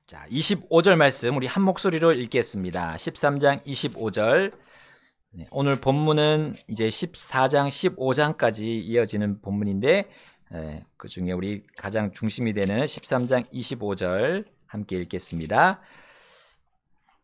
자, 25절 말씀 우리 한 목소리로 읽겠습니다. 13장 25절. 오늘 본문은 이제 14장 15장까지 이어지는 본문인데 그 중에 우리 가장 중심이 되는 13장 25절 함께 읽겠습니다.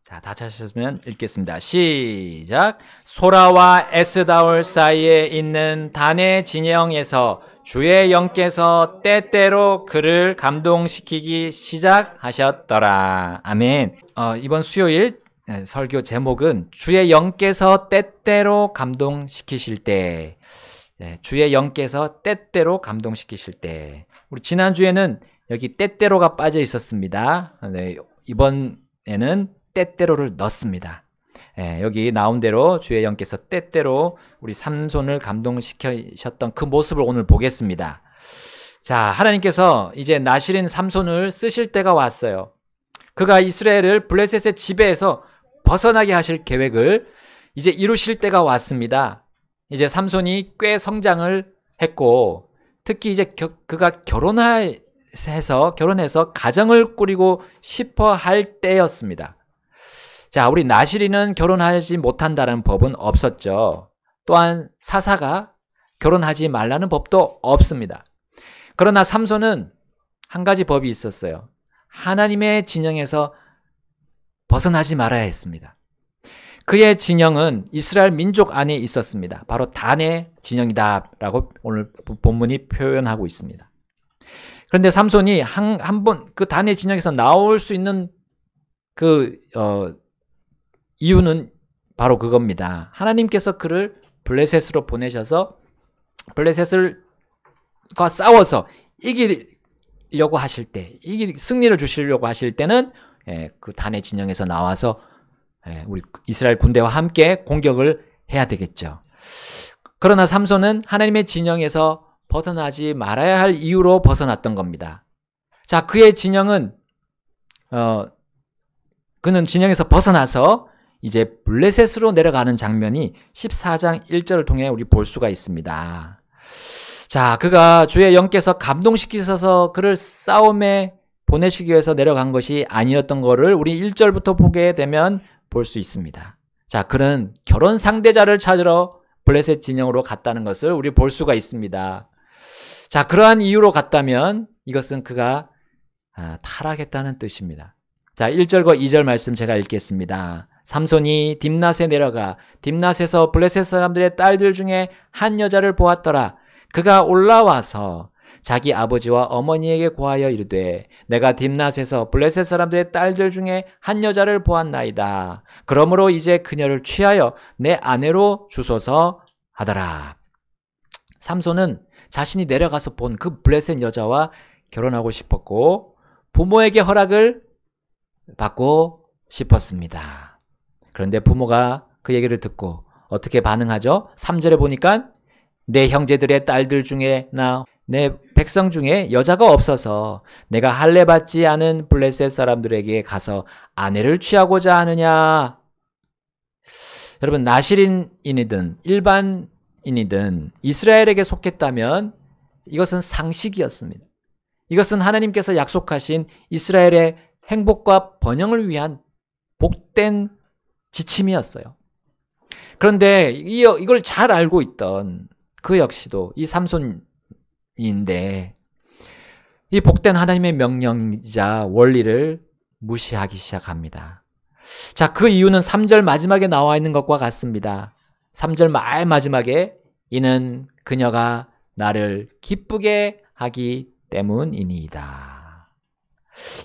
자, 다 찾으셨으면 읽겠습니다. 시작. 소라와 에스다올 사이에 있는 단의 진영에서 주의 영께서 때때로 그를 감동시키기 시작하셨더라. 아멘. 이번 수요일 설교 제목은 주의 영께서 때때로 감동시키실 때. 주의 영께서 때때로 감동시키실 때. 우리 지난주에는 여기 때때로가 빠져 있었습니다. 이번에는 때때로를 넣습니다. 여기 나온 대로 주의 영께서 때때로 우리 삼손을 감동시키셨던 그 모습을 오늘 보겠습니다. 자, 하나님께서 이제 나실인 삼손을 쓰실 때가 왔어요. 그가 이스라엘을 블레셋의 지배에서 벗어나게 하실 계획을 이제 이루실 때가 왔습니다. 이제 삼손이 꽤 성장을 했고 특히 이제 그가 결혼해서 가정을 꾸리고 싶어 할 때였습니다. 자, 우리 나실이는 결혼하지 못한다는 법은 없었죠. 또한 사사가 결혼하지 말라는 법도 없습니다. 그러나 삼손은 한 가지 법이 있었어요. 하나님의 진영에서 벗어나지 말아야 했습니다. 그의 진영은 이스라엘 민족 안에 있었습니다. 바로 단의 진영이다라고 오늘 본문이 표현하고 있습니다. 그런데 삼손이 한 번 그 단의 진영에서 나올 수 있는 이유는 바로 그겁니다. 하나님께서 그를 블레셋으로 보내셔서 블레셋과 싸워서 이기려고 하실 때, 승리를 주시려고 하실 때는 그 단의 진영에서 나와서 우리 이스라엘 군대와 함께 공격을 해야 되겠죠. 그러나 삼손은 하나님의 진영에서 벗어나지 말아야 할 이유로 벗어났던 겁니다. 자, 그의 진영은 그는 진영에서 벗어나서 이제 블레셋으로 내려가는 장면이 14장 1절을 통해 우리 볼 수가 있습니다. 자, 그가 주의 영께서 감동시키셔서 그를 싸움에 보내시기 위해서 내려간 것이 아니었던 것을 우리 1절부터 보게 되면 볼 수 있습니다. 자, 그는 결혼 상대자를 찾으러 블레셋 진영으로 갔다는 것을 우리 볼 수가 있습니다. 자, 그러한 이유로 갔다면 이것은 그가 타락했다는 뜻입니다. 자, 1절과 2절 말씀 제가 읽겠습니다. 삼손이 딥낫에 내려가 딥낫에서 블레셋 사람들의 딸들 중에 한 여자를 보았더라. 그가 올라와서 자기 아버지와 어머니에게 고하여 이르되 내가 딥낫에서 블레셋 사람들의 딸들 중에 한 여자를 보았나이다. 그러므로 이제 그녀를 취하여 내 아내로 주소서 하더라. 삼손은 자신이 내려가서 본 그 블레셋 여자와 결혼하고 싶었고 부모에게 허락을 받고 싶었습니다. 그런데 부모가 그 얘기를 듣고 어떻게 반응하죠? 3절에 보니까 내 형제들의 딸들 중에 내 백성 중에 여자가 없어서 내가 할례 받지 않은 블레셋 사람들에게 가서 아내를 취하고자 하느냐. 여러분, 나실인이든 일반인이든 이스라엘에게 속했다면 이것은 상식이었습니다. 이것은 하나님께서 약속하신 이스라엘의 행복과 번영을 위한 복된 지침이었어요. 그런데 이걸 잘 알고 있던 그 역시도 이 삼손인데 이 복된 하나님의 명령이자 원리를 무시하기 시작합니다. 자, 그 이유는 3절 마지막에 나와 있는 것과 같습니다. 3절 마지막에 이는 그녀가 나를 기쁘게 하기 때문이니이다.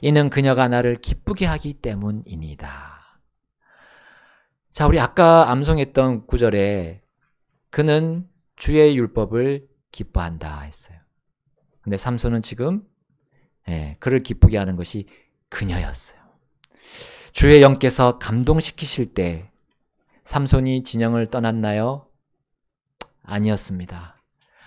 이는 그녀가 나를 기쁘게 하기 때문이니이다. 자, 우리 아까 암송했던 구절에 그는 주의 율법을 기뻐한다 했어요. 근데 삼손은 지금 그를 기쁘게 하는 것이 그녀였어요. 주의 영께서 감동시키실 때 삼손이 진영을 떠났나요? 아니었습니다.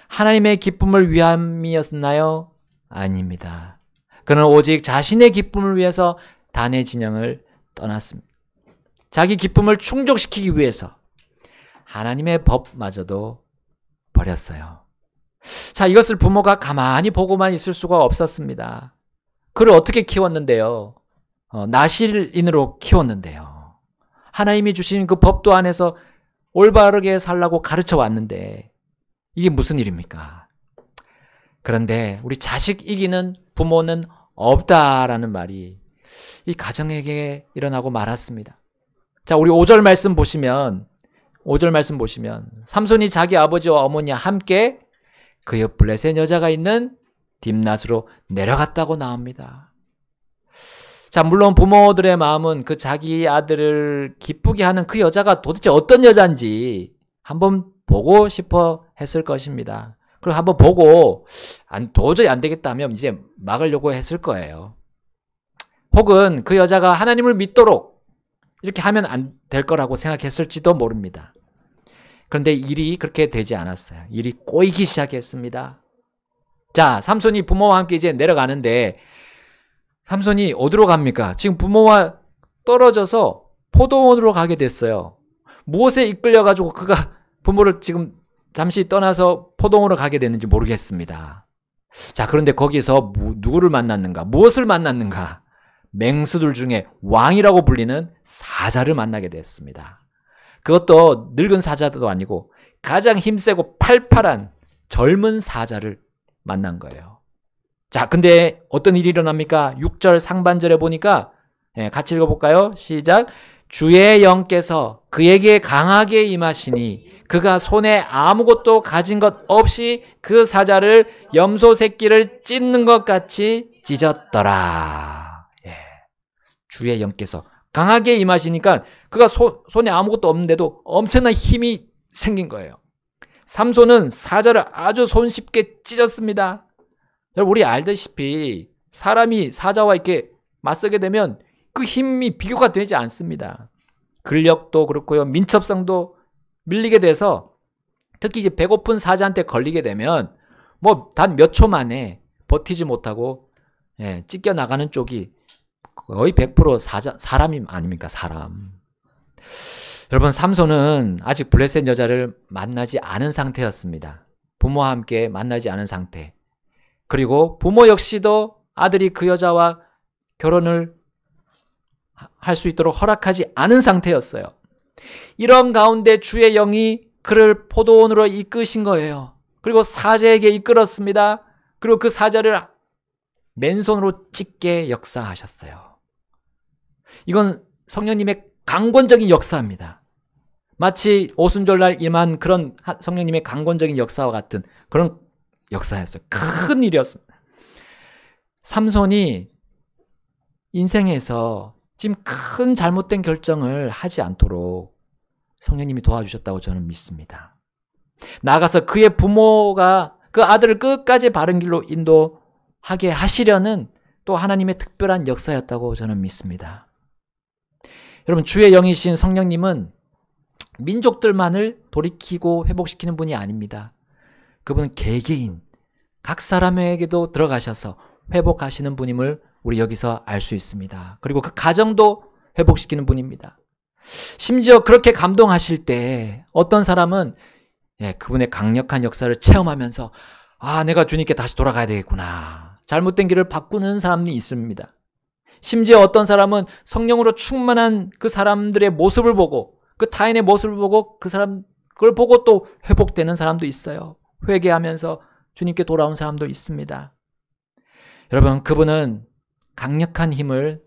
하나님의 기쁨을 위함이었나요? 아닙니다. 그는 오직 자신의 기쁨을 위해서 단의 진영을 떠났습니다. 자기 기쁨을 충족시키기 위해서 하나님의 법마저도 버렸어요. 자, 이것을 부모가 가만히 보고만 있을 수가 없었습니다. 그를 어떻게 키웠는데요? 나실인으로 키웠는데요. 하나님이 주신 그 법도 안에서 올바르게 살라고 가르쳐 왔는데 이게 무슨 일입니까? 그런데 우리 자식 이기는 부모는 없다라는 말이 이 가정에게 일어나고 말았습니다. 자, 우리 5절 말씀 보시면 삼손이 자기 아버지와 어머니와 함께 그 옆 블레셋 여자가 있는 딥낫으로 내려갔다고 나옵니다. 자, 물론 부모들의 마음은 그 자기 아들을 기쁘게 하는 그 여자가 도대체 어떤 여자인지 한번 보고 싶어 했을 것입니다. 그리고 한번 보고 도저히 안 되겠다면 이제 막으려고 했을 거예요. 혹은 그 여자가 하나님을 믿도록 이렇게 하면 안 될 거라고 생각했을지도 모릅니다. 그런데 일이 그렇게 되지 않았어요. 일이 꼬이기 시작했습니다. 자, 삼손이 부모와 함께 이제 내려가는데 삼손이 어디로 갑니까? 지금 부모와 떨어져서 포도원으로 가게 됐어요. 무엇에 이끌려가지고 그가 부모를 지금 잠시 떠나서 포도원으로 가게 됐는지 모르겠습니다. 자, 그런데 거기서 누구를 만났는가? 무엇을 만났는가? 맹수들 중에 왕이라고 불리는 사자를 만나게 됐습니다. 그것도 늙은 사자도 아니고 가장 힘세고 팔팔한 젊은 사자를 만난 거예요. 자, 근데 어떤 일이 일어납니까? 6절 상반절에 보니까 같이 읽어볼까요? 시작. 주의 영께서 그에게 강하게 임하시니 그가 손에 아무것도 가진 것 없이 그 사자를 염소 새끼를 찢는 것 같이 찢었더라. 주의 영께서 강하게 임하시니까 그가 손에 아무것도 없는데도 엄청난 힘이 생긴 거예요. 삼손은 사자를 아주 손쉽게 찢었습니다. 여러분, 우리 알다시피 사람이 사자와 이렇게 맞서게 되면 그 힘이 비교가 되지 않습니다. 근력도 그렇고요, 민첩성도 밀리게 돼서 특히 이제 배고픈 사자한테 걸리게 되면 뭐 단 몇 초 만에 버티지 못하고 찢겨 나가는 쪽이 거의 100% 사람이 아닙니까? 사람. 여러분, 삼손은 아직 블레셋 여자를 만나지 않은 상태였습니다. 부모와 함께 만나지 않은 상태. 그리고 부모 역시도 아들이 그 여자와 결혼을 할 수 있도록 허락하지 않은 상태였어요. 이런 가운데 주의 영이 그를 포도원으로 이끄신 거예요. 그리고 사자에게 이끌었습니다. 그리고 그 사자를 맨손으로 찢게 역사하셨어요. 이건 성령님의 강권적인 역사입니다. 마치 오순절날 임한 그런 성령님의 강권적인 역사와 같은 그런 역사였어요. 큰 일이었습니다. 삼손이 인생에서 지금 큰 잘못된 결정을 하지 않도록 성령님이 도와주셨다고 저는 믿습니다. 나아가서 그의 부모가 그 아들을 끝까지 바른 길로 인도하게 하시려는 또 하나님의 특별한 역사였다고 저는 믿습니다. 여러분, 주의 영이신 성령님은 민족들만을 돌이키고 회복시키는 분이 아닙니다. 그분은 개개인, 각 사람에게도 들어가셔서 회복하시는 분임을 우리 여기서 알 수 있습니다. 그리고 그 가정도 회복시키는 분입니다. 심지어 그렇게 감동하실 때 어떤 사람은 그분의 강력한 역사를 체험하면서 내가 주님께 다시 돌아가야 되겠구나, 잘못된 길을 바꾸는 사람이 있습니다. 심지어 어떤 사람은 성령으로 충만한 그 사람들의 모습을 보고, 그 타인의 모습을 보고 그걸 보고 또 회복되는 사람도 있어요. 회개하면서 주님께 돌아온 사람도 있습니다. 여러분, 그분은 강력한 힘을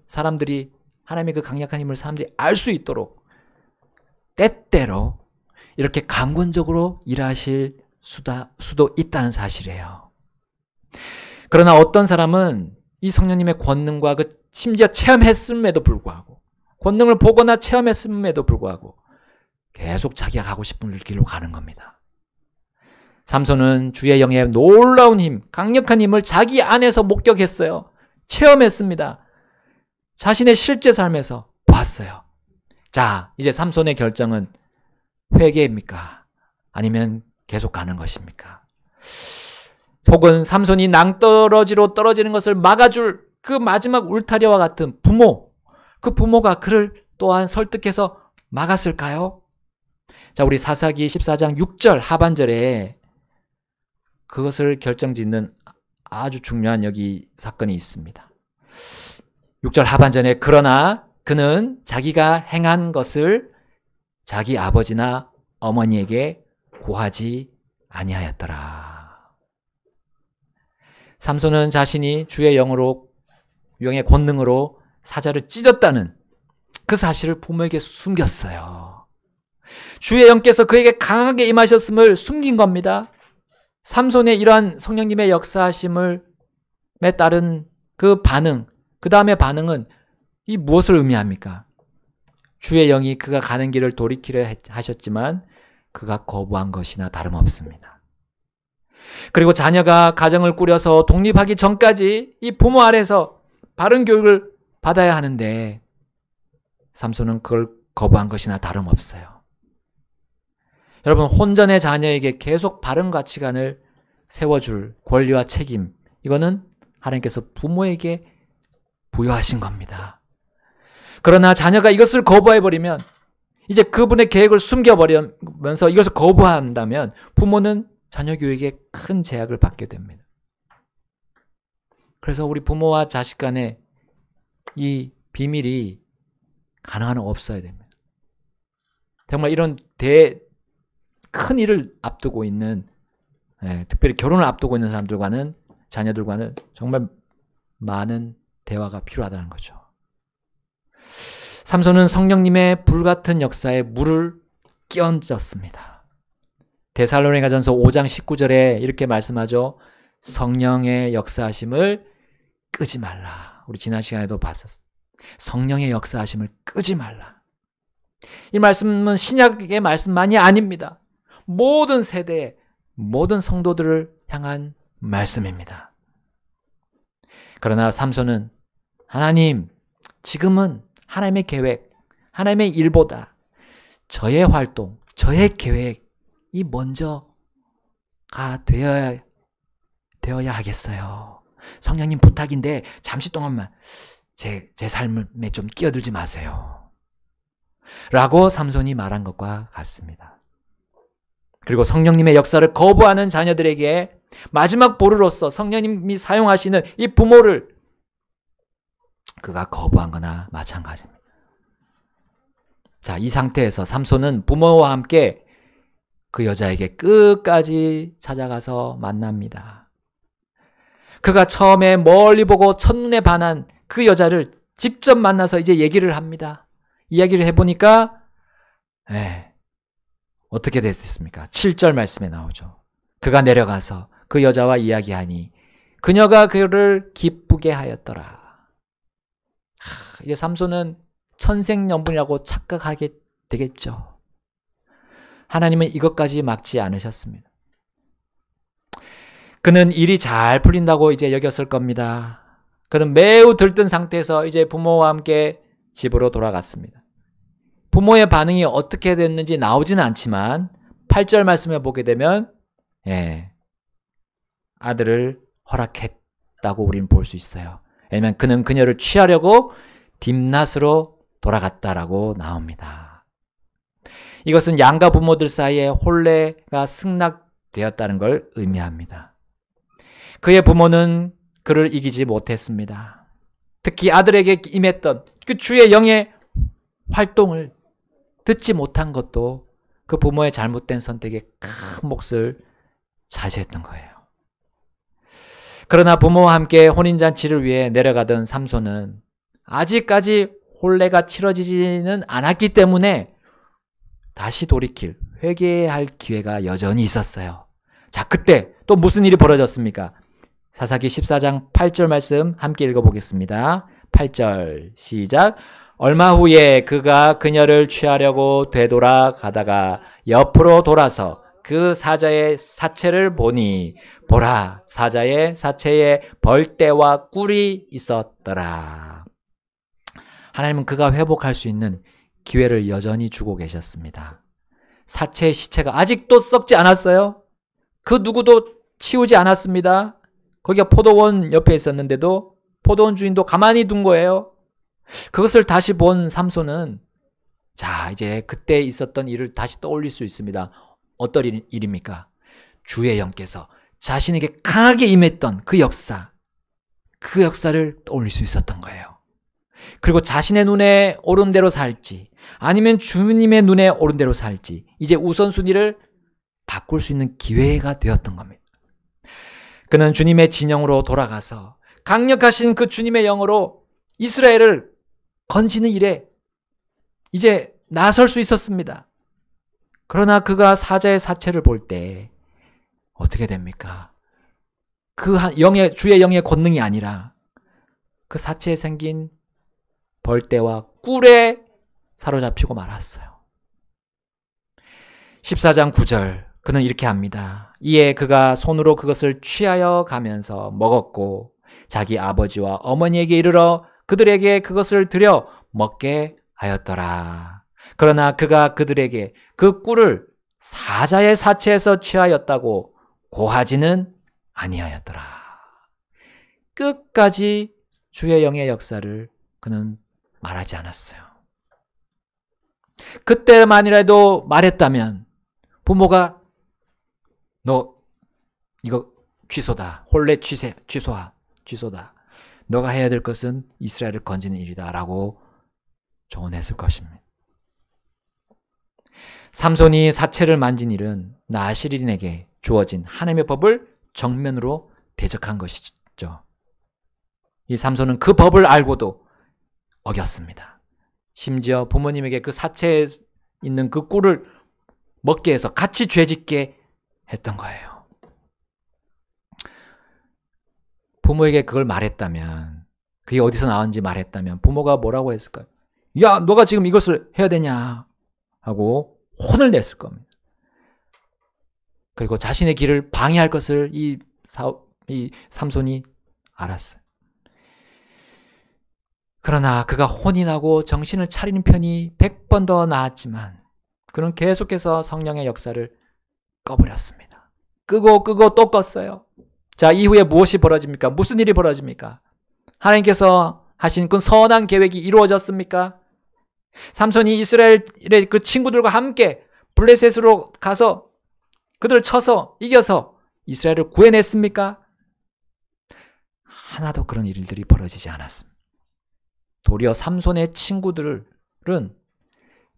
하나님의 그 강력한 힘을 사람들이 알 수 있도록 때때로 이렇게 강권적으로 일하실 수도 있다는 사실이에요. 그러나 어떤 사람은 이 성령님의 권능과 그 심지어 체험했음에도 불구하고, 권능을 보거나 체험했음에도 불구하고 계속 자기가 가고 싶은 길로 가는 겁니다. 삼손은 주의 영의 놀라운 힘, 강력한 힘을 자기 안에서 목격했어요. 체험했습니다. 자신의 실제 삶에서 봤어요. 자, 이제 삼손의 결정은 회개입니까? 아니면 계속 가는 것입니까? 혹은 삼손이 낭떠러지로 떨어지는 것을 막아줄 그 마지막 울타리와 같은 부모, 그 부모가 그를 또한 설득해서 막았을까요? 자, 우리 사사기 14장 6절 하반절에 그것을 결정짓는 아주 중요한 여기 사건이 있습니다. 6절 하반전에 그러나 그는 자기가 행한 것을 자기 아버지나 어머니에게 고하지 아니하였더라. 삼손은 자신이 주의 영의 권능으로 사자를 찢었다는 그 사실을 부모에게 숨겼어요. 주의 영께서 그에게 강하게 임하셨음을 숨긴 겁니다. 삼손의 이러한 성령님의 역사하심에 따른 그 반응, 그 다음의 반응은 이 무엇을 의미합니까? 주의 영이 그가 가는 길을 돌이키려 하셨지만 그가 거부한 것이나 다름없습니다. 그리고 자녀가 가정을 꾸려서 독립하기 전까지 이 부모 아래서 바른 교육을 받아야 하는데 삼손은 그걸 거부한 것이나 다름없어요. 여러분, 혼전의 자녀에게 계속 바른 가치관을 세워줄 권리와 책임, 이거는 하나님께서 부모에게 부여하신 겁니다. 그러나 자녀가 이것을 거부해버리면, 이제 그분의 계획을 숨겨버리면서 이것을 거부한다면 부모는 자녀 교육에 큰 제약을 받게 됩니다. 그래서 우리 부모와 자식 간에 이 비밀이 가능한 한 없어야 됩니다. 정말 이런 큰 일을 앞두고 있는, 특별히 결혼을 앞두고 있는 사람들과는, 자녀들과는 정말 많은 대화가 필요하다는 거죠. 삼손은 성령님의 불같은 역사에 물을 끼얹었습니다. 데살로니가전서 5장 19절에 이렇게 말씀하죠. 성령의 역사하심을 끄지 말라. 우리 지난 시간에도 봤었어요. 성령의 역사하심을 끄지 말라. 이 말씀은 신약의 말씀만이 아닙니다. 모든 세대의 모든 성도들을 향한 말씀입니다. 그러나 삼손은 하나님, 지금은 하나님의 계획, 하나님의 일보다 저의 활동, 저의 계획이 먼저가 되어야 하겠어요. 성령님 부탁인데 잠시 동안만 제 삶에 좀 끼어들지 마세요. 라고 삼손이 말한 것과 같습니다. 그리고 성령님의 역사를 거부하는 자녀들에게 마지막 보루로서 성령님이 사용하시는 이 부모를 그가 거부한 거나 마찬가지입니다. 자, 이 상태에서 삼손은 부모와 함께 그 여자에게 끝까지 찾아가서 만납니다. 그가 처음에 멀리 보고 첫눈에 반한 그 여자를 직접 만나서 이제 얘기를 합니다. 이야기를 해보니까 어떻게 됐습니까? 7절 말씀에 나오죠. 그가 내려가서 그 여자와 이야기하니 그녀가 그를 기쁘게 하였더라. 이제 삼손은 천생연분이라고 착각하게 되겠죠. 하나님은 이것까지 막지 않으셨습니다. 그는 일이 잘 풀린다고 이제 여겼을 겁니다. 그는 매우 들뜬 상태에서 이제 부모와 함께 집으로 돌아갔습니다. 부모의 반응이 어떻게 됐는지 나오지는 않지만 8절 말씀에 보게 되면 아들을 허락했다고 우리는 볼 수 있어요. 왜냐하면 그는 그녀를 취하려고 딥낫으로 돌아갔다라고 나옵니다. 이것은 양가 부모들 사이에 혼례가 승낙되었다는 걸 의미합니다. 그의 부모는 그를 이기지 못했습니다. 특히 아들에게 임했던 그 주의 영의 활동을 듣지 못한 것도 그 부모의 잘못된 선택에 큰 몫을 차지했던 거예요. 그러나 부모와 함께 혼인잔치를 위해 내려가던 삼손은 아직까지 혼례가 치러지지는 않았기 때문에 다시 돌이킬, 회개할 기회가 여전히 있었어요. 자, 그때 또 무슨 일이 벌어졌습니까? 사사기 14장 8절 말씀 함께 읽어보겠습니다. 8절 시작. 얼마 후에 그가 그녀를 취하려고 되돌아가다가 옆으로 돌아서 그 사자의 사체를 보니 보라, 사자의 사체에 벌떼와 꿀이 있었더라. 하나님은 그가 회복할 수 있는 기회를 여전히 주고 계셨습니다. 사체의 시체가 아직도 썩지 않았어요. 그 누구도 치우지 않았습니다. 거기가 포도원 옆에 있었는데도 포도원 주인도 가만히 둔 거예요. 그것을 다시 본 삼손은 자, 이제 그때 있었던 일을 다시 떠올릴 수 있습니다. 어떤 일입니까? 주의 영께서 자신에게 강하게 임했던 그 역사, 그 역사를 떠올릴 수 있었던 거예요. 그리고 자신의 눈에 옳은 대로 살지 아니면 주님의 눈에 옳은 대로 살지 이제 우선순위를 바꿀 수 있는 기회가 되었던 겁니다. 그는 주님의 진영으로 돌아가서 강력하신 그 주님의 영으로 이스라엘을 건지는 일에 이제 나설 수 있었습니다. 그러나 그가 사자의 사체를 볼 때 어떻게 됩니까? 그 주의 영의 권능이 아니라 그 사체에 생긴 벌떼와 꿀에 사로잡히고 말았어요. 14장 9절 그는 이렇게 합니다. 이에 그가 손으로 그것을 취하여 가면서 먹었고 자기 아버지와 어머니에게 이르러 그들에게 그것을 드려 먹게 하였더라. 그러나 그가 그들에게 그 꿀을 사자의 사체에서 취하였다고 고하지는 아니하였더라. 끝까지 주의 영의 역사를 그는 말하지 않았어요. 그때만이라도 말했다면 부모가 너 이거 취소다. 혼례 취소다. 너가 해야 될 것은 이스라엘을 건지는 일이다 라고 조언했을 것입니다. 삼손이 사체를 만진 일은 나시린에게 주어진 하나님의 법을 정면으로 대적한 것이죠. 이 삼손은 그 법을 알고도 어겼습니다. 심지어 부모님에게 그 사체에 있는 그 꿀을 먹게 해서 같이 죄짓게 했던 거예요. 부모에게 그걸 말했다면, 그게 어디서 나왔는지 말했다면 부모가 뭐라고 했을까요? 야, 너가 지금 이것을 해야 되냐 하고 혼을 냈을 겁니다. 그리고 자신의 길을 방해할 것을 이 삼손이 알았어요. 그러나 그가 혼이 나고 정신을 차리는 편이 100번 더 나았지만 그는 계속해서 성령의 역사를 꺼버렸습니다. 끄고 또 껐어요. 자, 이후에 무엇이 벌어집니까? 무슨 일이 벌어집니까? 하나님께서 하신 그 선한 계획이 이루어졌습니까? 삼손이 이스라엘의 그 친구들과 함께 블레셋으로 가서 그들을 쳐서 이겨서 이스라엘을 구해냈습니까? 하나도 그런 일들이 벌어지지 않았습니다. 도리어 삼손의 친구들은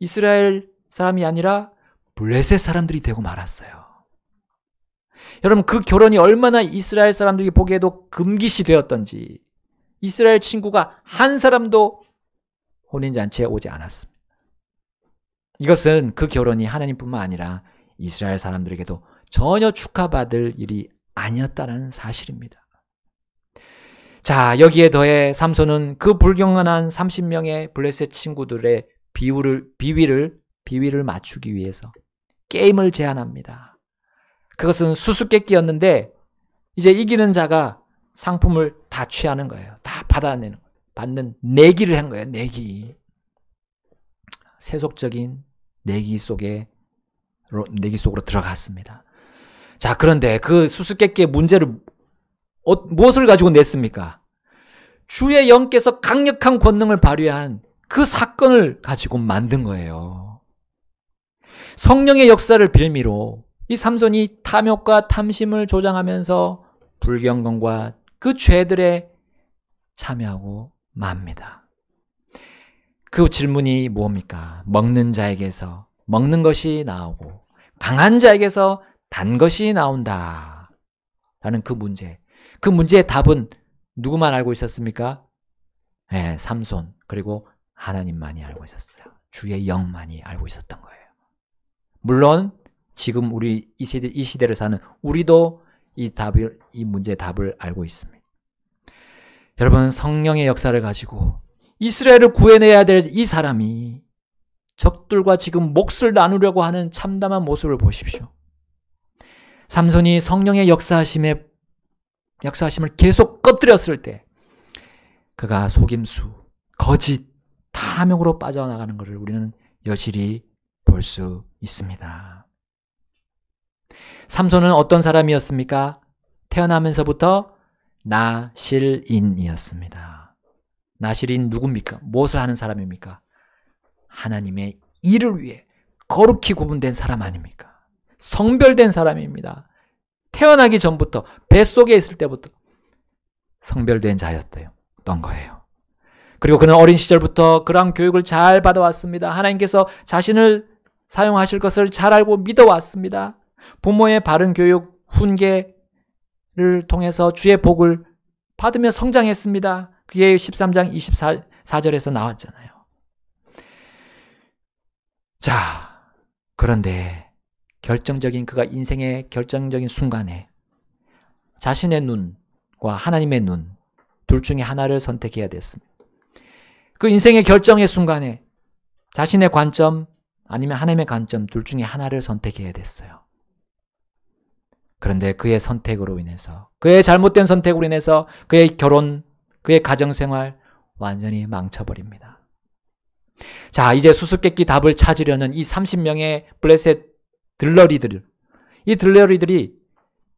이스라엘 사람이 아니라 블레셋 사람들이 되고 말았어요. 여러분, 그 결혼이 얼마나 이스라엘 사람들이 보기에도 금기시 되었던지 이스라엘 친구가 한 사람도 혼인잔치에 오지 않았습니다. 이것은 그 결혼이 하나님뿐만 아니라 이스라엘 사람들에게도 전혀 축하받을 일이 아니었다는 사실입니다. 자, 여기에 더해 삼손은 그 불경건한 30명의 블레셋 친구들의 비위를 맞추기 위해서 게임을 제안합니다. 그것은 수수께끼였는데 이제 이기는 자가 상품을 다 취하는 거예요. 다 받는 내기를 한 거예요. 내기. 세속적인 내기 속으로 들어갔습니다. 자, 그런데 그 수수께끼의 문제를 무엇을 가지고 냈습니까? 주의 영께서 강력한 권능을 발휘한 그 사건을 가지고 만든 거예요. 성령의 역사를 빌미로 이 삼손이 탐욕과 탐심을 조장하면서 불경건과 그 죄들에 참여하고 맙니다. 그 질문이 뭡니까? 먹는 자에게서 먹는 것이 나오고 강한 자에게서 단 것이 나온다 라는 그 문제. 그 문제의 답은 누구만 알고 있었습니까? 네, 삼손 그리고 하나님만이 알고 있었어요. 주의 영만이 알고 있었던 거예요. 물론 지금 우리 이 시대를 사는 우리도 이 문제의 답을 알고 있습니다. 여러분, 성령의 역사를 가지고 이스라엘을 구해내야 될 이 사람이 적들과 지금 몫을 나누려고 하는 참담한 모습을 보십시오. 삼손이 성령의 역사하심을 계속 꺼뜨렸을 때 그가 속임수, 거짓, 탐욕으로 빠져나가는 것을 우리는 여실히 볼 수 있습니다. 삼손은 어떤 사람이었습니까? 태어나면서부터 나실인이었습니다. 나실인 누굽니까? 무엇을 하는 사람입니까? 하나님의 일을 위해 거룩히 구분된 사람 아닙니까? 성별된 사람입니다. 태어나기 전부터 뱃속에 있을 때부터 성별된 자였던 거예요. 그리고 그는 어린 시절부터 그러한 교육을 잘 받아왔습니다. 하나님께서 자신을 사용하실 것을 잘 알고 믿어왔습니다. 부모의 바른 교육, 훈계를 통해서 주의 복을 받으며 성장했습니다. 그게 13장 24절에서 나왔잖아요. 자, 그런데 그가 인생의 결정적인 순간에 자신의 눈과 하나님의 눈, 둘 중에 하나를 선택해야 됐습니다. 그 인생의 결정의 순간에 자신의 관점 아니면 하나님의 관점 둘 중에 하나를 선택해야 됐어요. 그런데 그의 선택으로 인해서, 그의 잘못된 선택으로 인해서 그의 결혼, 그의 가정생활 완전히 망쳐버립니다. 자, 이제 수수께끼 답을 찾으려는 이 30명의 블레셋 들러리들, 이 들러리들이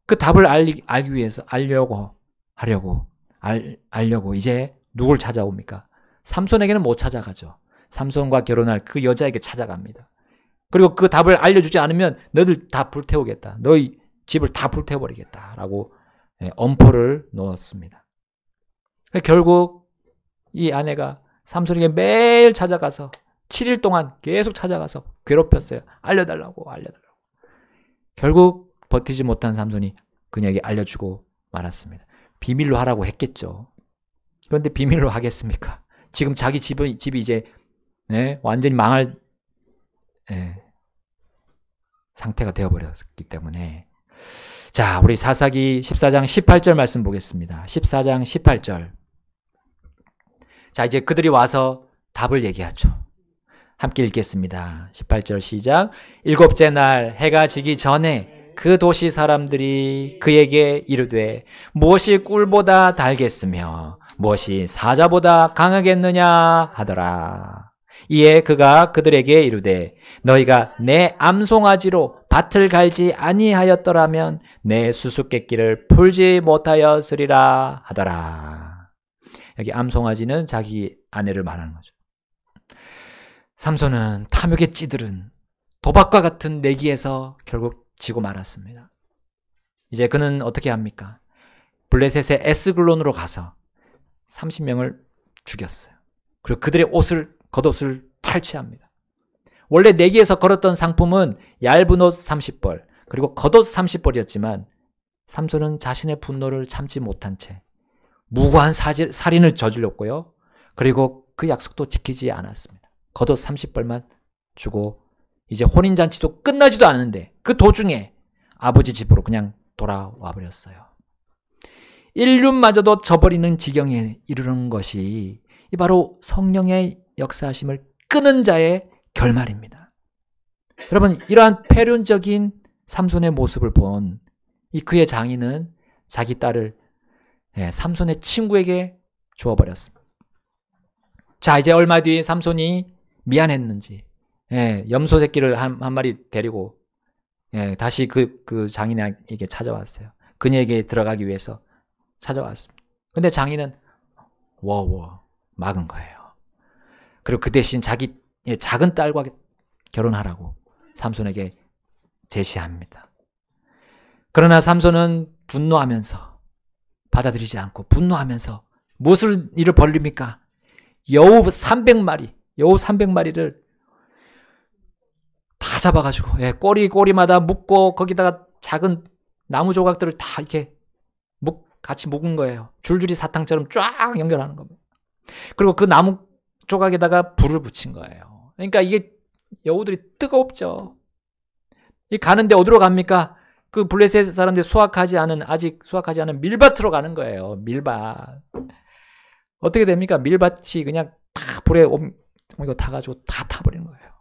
그 답을 알기 위해서 알려고 이제 누굴 찾아옵니까? 삼손에게는 못 찾아가죠. 삼손과 결혼할 그 여자에게 찾아갑니다. 그리고 그 답을 알려주지 않으면 너희들 다 불태우겠다. 너희 집을 다 불태워버리겠다라고 엄포를 놓았습니다. 결국 이 아내가 삼손에게 매일 찾아가서 7일 동안 계속 찾아가서 괴롭혔어요. 알려달라고. 결국 버티지 못한 삼손이 그녀에게 알려주고 말았습니다. 비밀로 하라고 했겠죠. 그런데 비밀로 하겠습니까? 지금 자기 집이 이제 완전히 망할 상태가 되어버렸기 때문에. 자, 우리 사사기 14장 18절 말씀 보겠습니다. 14장 18절. 자, 이제 그들이 와서 답을 얘기하죠. 함께 읽겠습니다. 18절 시작. 7째 날 해가 지기 전에 그 도시 사람들이 그에게 이르되 무엇이 꿀보다 달겠으며 무엇이 사자보다 강하겠느냐 하더라. 이에 그가 그들에게 이르되 너희가 내 암송아지로 밭을 갈지 아니하였더라면 내 수수께끼를 풀지 못하였으리라 하더라. 여기 암송아지는 자기 아내를 말하는 거죠. 삼손은 탐욕에 찌들은 도박과 같은 내기에서 결국 지고 말았습니다. 이제 그는 어떻게 합니까? 블레셋의 에스글론으로 가서 30명을 죽였어요. 그리고 그들의 겉옷을 탈취합니다. 원래 내기에서 걸었던 상품은 얇은 옷 30벌, 그리고 겉옷 30벌이었지만 삼손은 자신의 분노를 참지 못한 채 무고한 살인을 저질렀고요. 그리고 그 약속도 지키지 않았습니다. 겉옷 30벌만 주고 이제 혼인잔치도 끝나지도 않았는데 그 도중에 아버지 집으로 그냥 돌아와 버렸어요. 인륜마저도 저버리는 지경에 이르는 것이 바로 성령의 역사하심을 끄는 자의 결말입니다. 여러분, 이러한 폐륜적인 삼손의 모습을 본 이 그의 장인은 자기 딸을 삼손의 친구에게 주어버렸습니다. 자, 이제 얼마 뒤에 삼손이 미안했는지 염소 새끼를 한 마리 데리고 다시 그 장인에게 찾아왔어요. 그녀에게 들어가기 위해서 찾아왔습니다. 근데 장인은 막은 거예요. 그리고 그 대신 자기 작은 딸과 결혼하라고 삼손에게 제시합니다. 그러나 삼손은 분노하면서 받아들이지 않고 분노하면서 무엇을 일을 벌립니까? 여우 300마리를 다 잡아가지고 꼬리마다 묶고 거기다가 작은 나무 조각들을 다 이렇게 같이 묶은 거예요. 줄줄이 사탕처럼 쫙 연결하는 겁니다. 그리고 그 나무 조각에다가 불을 붙인 거예요. 그러니까 이게 여우들이 뜨겁죠. 가는데 어디로 갑니까? 그 블레셋 사람들이 아직 수확하지 않은 밀밭으로 가는 거예요. 밀밭. 어떻게 됩니까? 밀밭이 그냥 다 불에 이거 타가지고 다 타버리는 거예요.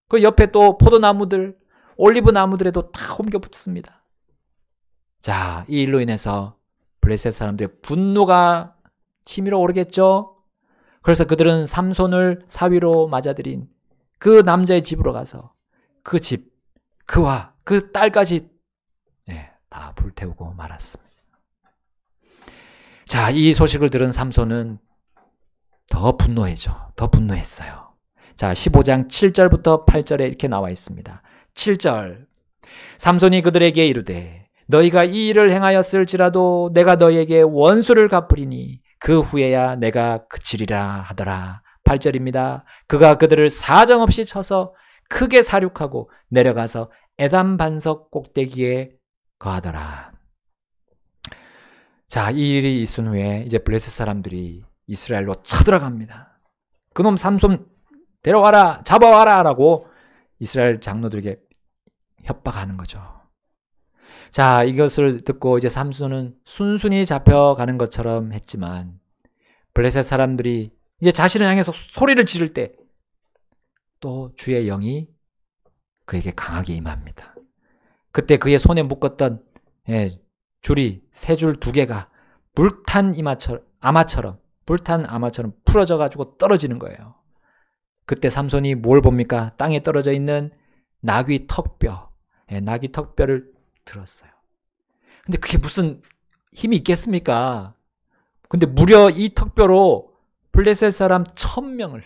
그 옆에 또 포도나무들, 올리브 나무들에도 다 옮겨 붙습니다. 자, 이 일로 인해서 블레셋 사람들의 분노가 치밀어 오르겠죠. 그래서 그들은 삼손을 사위로 맞아들인 그 남자의 집으로 가서 그 집, 그와 그 딸까지 다 불태우고 말았습니다. 자, 이 소식을 들은 삼손은 더 분노했어요. 자, 15장 7절부터 8절에 이렇게 나와 있습니다. 7절. 삼손이 그들에게 이르되 너희가 이 일을 행하였을지라도 내가 너희에게 원수를 갚으리니 그 후에야 내가 그치리라 하더라. 8절입니다. 그가 그들을 사정없이 쳐서 크게 사륙하고 내려가서 에담 반석 꼭대기에 거하더라. 자, 이 일이 있은 후에 이제 블레셋 사람들이 이스라엘로 쳐들어갑니다. 그놈 삼손 데려와라, 잡아와라 라고 이스라엘 장로들에게 협박하는 거죠. 자, 이것을 듣고 이제 삼손은 순순히 잡혀가는 것처럼 했지만 블레셋 사람들이 이제 자신을 향해서 소리를 지를 때 또 주의 영이 그에게 강하게 임합니다. 그때 그의 손에 묶었던 줄이 세 줄 두 개가 불탄 아마처럼 풀어져 가지고 떨어지는 거예요. 그때 삼손이 뭘 봅니까? 땅에 떨어져 있는 나귀 턱뼈, 나귀 턱뼈를 들었어요. 근데 그게 무슨 힘이 있겠습니까? 근데 무려 이 턱뼈로 블레셋 사람 1000명을,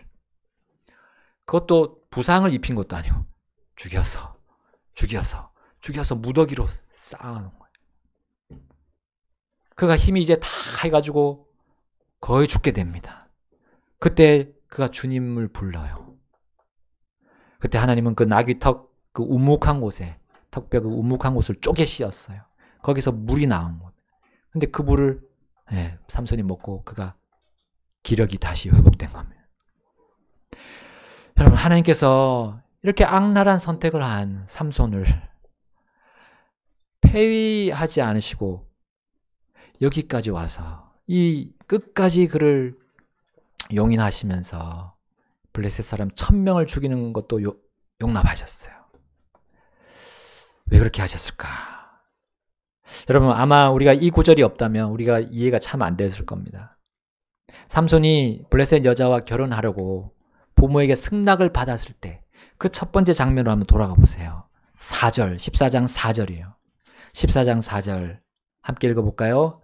그것도 부상을 입힌 것도 아니고 죽여서 무더기로 쌓아놓은 거예요. 그가 힘이 이제 다 해가지고 거의 죽게 됩니다. 그때 그가 주님을 불러요. 그때 하나님은 그 나귀 턱, 그 우묵한 곳에, 턱뼈 그 우묵한 곳을 쪼개 씌었어요. 거기서 물이 나온 겁니다. 근데 그 물을 삼손이 먹고 그가 기력이 다시 회복된 겁니다. 여러분, 하나님께서 이렇게 악랄한 선택을 한 삼손을 폐위하지 않으시고 여기까지 와서 이 끝까지 그를 용인하시면서 블레셋 사람 1000명을 죽이는 것도 용납하셨어요. 왜 그렇게 하셨을까? 여러분, 아마 우리가 이 구절이 없다면 우리가 이해가 참 안 됐을 겁니다. 삼손이 블레셋 여자와 결혼하려고 부모에게 승낙을 받았을 때 그 첫 번째 장면으로 한번 돌아가 보세요. 4절, 14장 4절이에요. 14장 4절 함께 읽어볼까요?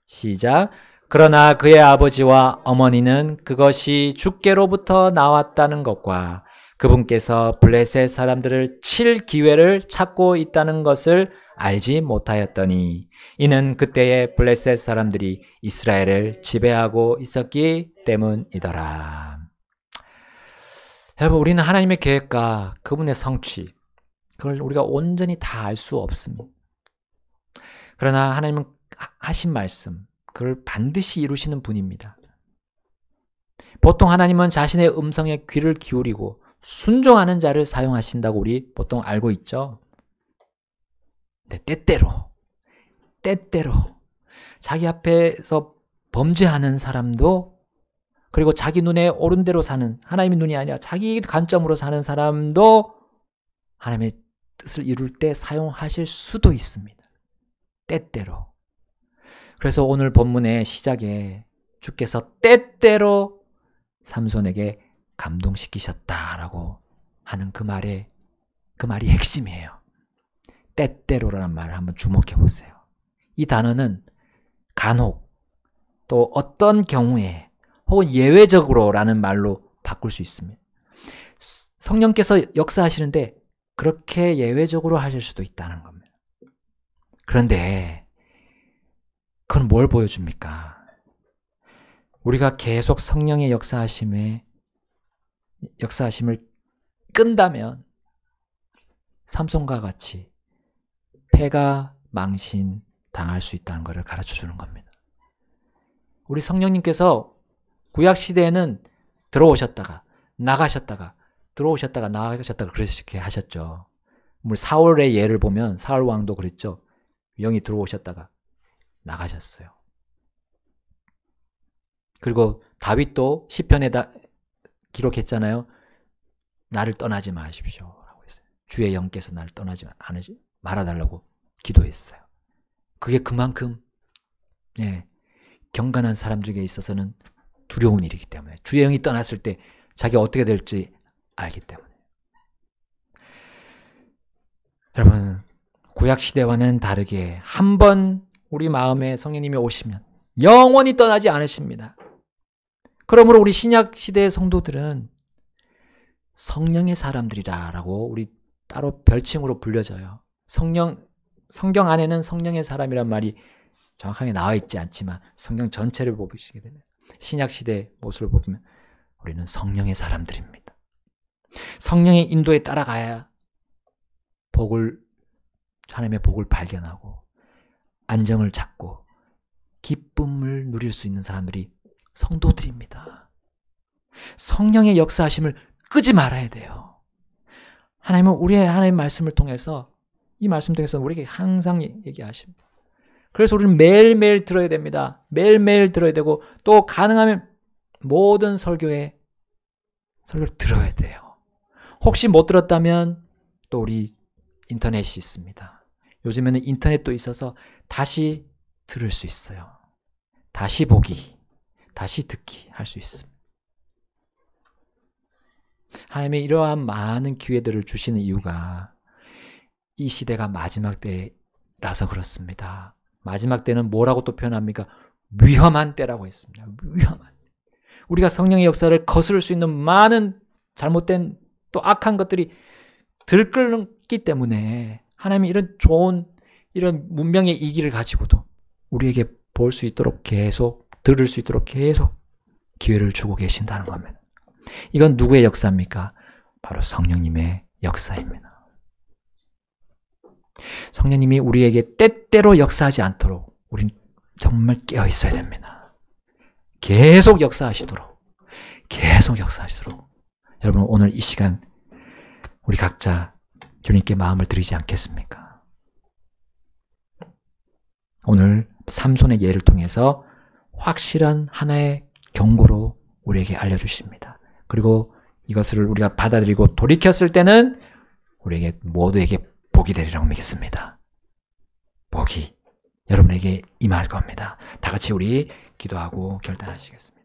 시작. 그러나 그의 아버지와 어머니는 그것이 주께로부터 나왔다는 것과 그분께서 블레셋 사람들을 칠 기회를 찾고 있다는 것을 알지 못하였더니 이는 그때의 블레셋 사람들이 이스라엘을 지배하고 있었기 때문이더라. 여러분, 우리는 하나님의 계획과 그분의 성취, 그걸 우리가 온전히 다 알 수 없습니다. 그러나 하나님은 하신 말씀, 그걸 반드시 이루시는 분입니다. 보통 하나님은 자신의 음성에 귀를 기울이고 순종하는 자를 사용하신다고 우리 보통 알고 있죠. 근데 때때로 자기 앞에서 범죄하는 사람도, 그리고 자기 눈에 옳은 대로 사는, 하나님의 눈이 아니라 자기 관점으로 사는 사람도 하나님의 뜻을 이룰 때 사용하실 수도 있습니다. 때때로. 그래서 오늘 본문의 시작에 주께서 때때로 삼손에게 감동시키셨다라고 하는 그 말이 핵심이에요. 때때로라는 말을 한번 주목해 보세요. 이 단어는 간혹, 또 어떤 경우에, 혹은 예외적으로라는 말로 바꿀 수 있습니다. 성령께서 역사하시는데 그렇게 예외적으로 하실 수도 있다는 겁니다. 그런데 그건 뭘 보여줍니까? 우리가 계속 성령의 역사하심을 끈다면 삼손과 같이 패가 망신 당할 수 있다는 것을 가르쳐 주는 겁니다. 우리 성령님께서 구약 시대에는 들어오셨다가 나가셨다가 들어오셨다가 나가셨다가 그렇게 하셨죠. 우리 사울의 예를 보면 사울 왕도 그랬죠. 영이 들어오셨다가 나가셨어요. 그리고 다윗도 시편에다 기록했잖아요. 나를 떠나지 마십시오 라고 했어요. 주의 영께서 나를 떠나지 말아달라고 기도했어요. 그게 그만큼 경건한 사람들에게 있어서는 두려운 일이기 때문에, 주의 영이 떠났을 때 자기가 어떻게 될지 알기 때문에. 여러분, 구약시대와는 다르게 한번 우리 마음에 성령님이 오시면 영원히 떠나지 않으십니다. 그러므로 우리 신약시대의 성도들은 성령의 사람들이라고 우리 따로 별칭으로 불려져요. 성경 안에는 성령의 사람이란 말이 정확하게 나와 있지 않지만 성경 전체를 보시게 되면 신약시대의 모습을 보면 우리는 성령의 사람들입니다. 성령의 인도에 따라가야 하나님의 복을 발견하고 안정을 찾고 기쁨을 누릴 수 있는 사람들이 성도들입니다. 성령의 역사하심을 끄지 말아야 돼요. 하나님은 우리의 하나님의 말씀을 통해서 이 말씀 통해서 우리에게 항상 얘기하십니다. 그래서 우리는 매일매일 들어야 됩니다. 매일매일 들어야 되고 또 가능하면 모든 설교를 들어야 돼요. 혹시 못 들었다면 또 우리 인터넷이 있습니다. 요즘에는 인터넷도 있어서 다시 들을 수 있어요. 다시 보기, 다시 듣기 할 수 있습니다. 하나님의 이러한 많은 기회들을 주시는 이유가 이 시대가 마지막 때라서 그렇습니다. 마지막 때는 뭐라고 또 표현합니까? 위험한 때라고 했습니다. 위험한 때. 우리가 성령의 역사를 거스를 수 있는 많은 잘못된 또 악한 것들이 들끓기 때문에 하나님이 이런 좋은 이런 문명의 이기를 가지고도 우리에게 볼 수 있도록 계속 들을 수 있도록 계속 기회를 주고 계신다는 겁니다. 이건 누구의 역사입니까? 바로 성령님의 역사입니다. 성령님이 우리에게 때때로 역사하지 않도록 우린 정말 깨어 있어야 됩니다. 계속 역사하시도록 여러분 오늘 이 시간 우리 각자 주님께 마음을 드리지 않겠습니까? 오늘 삼손의 예를 통해서 확실한 하나의 경고로 우리에게 알려주십니다. 그리고 이것을 우리가 받아들이고 돌이켰을 때는 우리에게 모두에게 복이 되리라고 믿습니다. 복이 여러분에게 임할 겁니다. 다 같이 우리 기도하고 결단하시겠습니다.